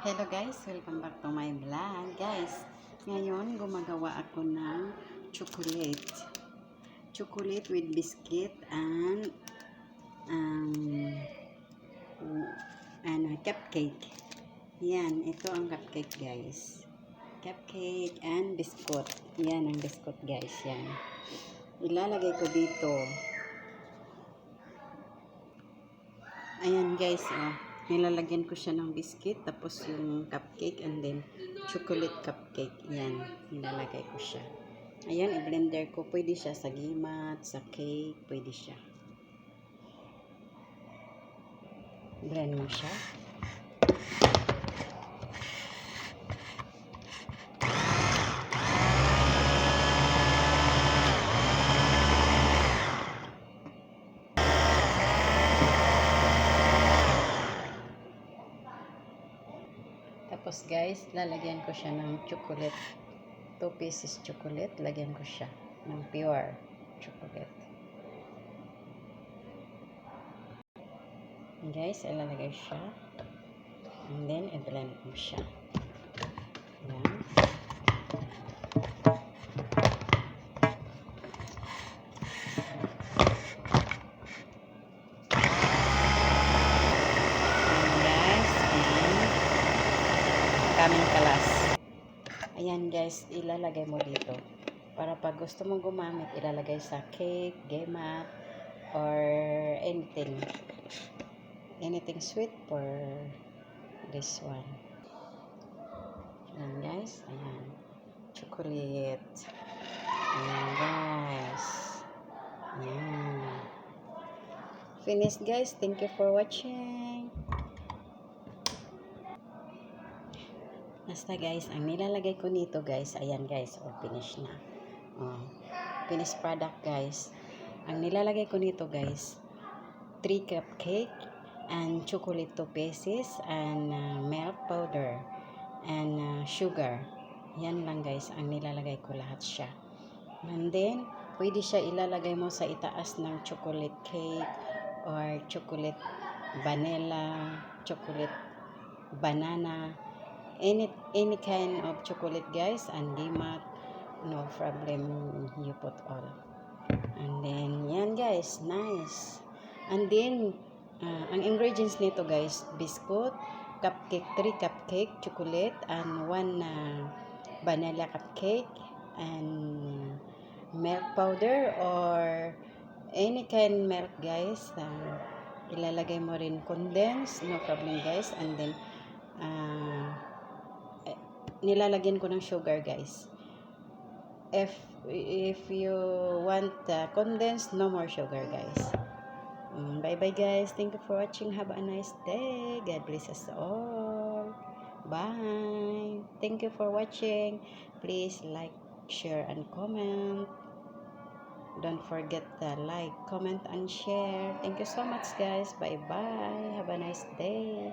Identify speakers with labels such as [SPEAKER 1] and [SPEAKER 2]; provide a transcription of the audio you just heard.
[SPEAKER 1] Hello guys, welcome back to my vlog. Guys, ngayon gumagawa ako ng chocolate. Chocolate with biscuit and cupcake. Yan, ito ang cupcake guys. Cupcake and biscuit. Yan ang biscuit guys, yan. Ilalagay ko dito. Ayan guys, nilalagyan ko siya ng biscuit, tapos yung cupcake, and then chocolate cupcake. Yan, nilalagay ko siya. Ayan, i-blender ko. Pwede siya sa gimat, sa cake, pwede siya. Blend mo siya. Tapos guys, lalagyan ko siya ng chocolate. 2 pieces chocolate, lagyan ko siya ng pure chocolate. And guys, ilalagay siya. And then, i-blend mo siya. Ayan. Kaming kalas. Ayan guys, ilalagay mo dito. Para pag gusto mong gumamit, ilalagay sa cake, gemat, or anything. Anything sweet for this one. Ayan guys, ayan. Chocolate. Ayan guys. Ayan. Finished guys. Thank you for watching. Basta guys, ang nilalagay ko nito guys, ayan guys, finish na. Finished product guys. Ang nilalagay ko nito guys, 3 cupcake and chocolate 2 pieces and milk powder and sugar. Yan lang guys, ang nilalagay ko lahat siya. And then, pwede siya ilalagay mo sa itaas ng chocolate cake or chocolate vanilla, chocolate banana, any kind of chocolate guys, and gimat, no problem, you put all. And then yan guys, nice. And then ang ingredients nito guys, biscuit, cupcake, 3 cupcake chocolate, and 1 vanilla cupcake, and milk powder or any kind milk guys. Ilalagay mo rin condensed, no problem guys. And then nilalagyan ko ng sugar guys. If you want condensed, no more sugar guys. Bye bye guys, thank you for watching. Have a nice day. God bless us all. Bye. Thank you for watching. Please like, share, and comment. Don't forget to like, comment, and share. Thank you so much guys. Bye bye. Have a nice day.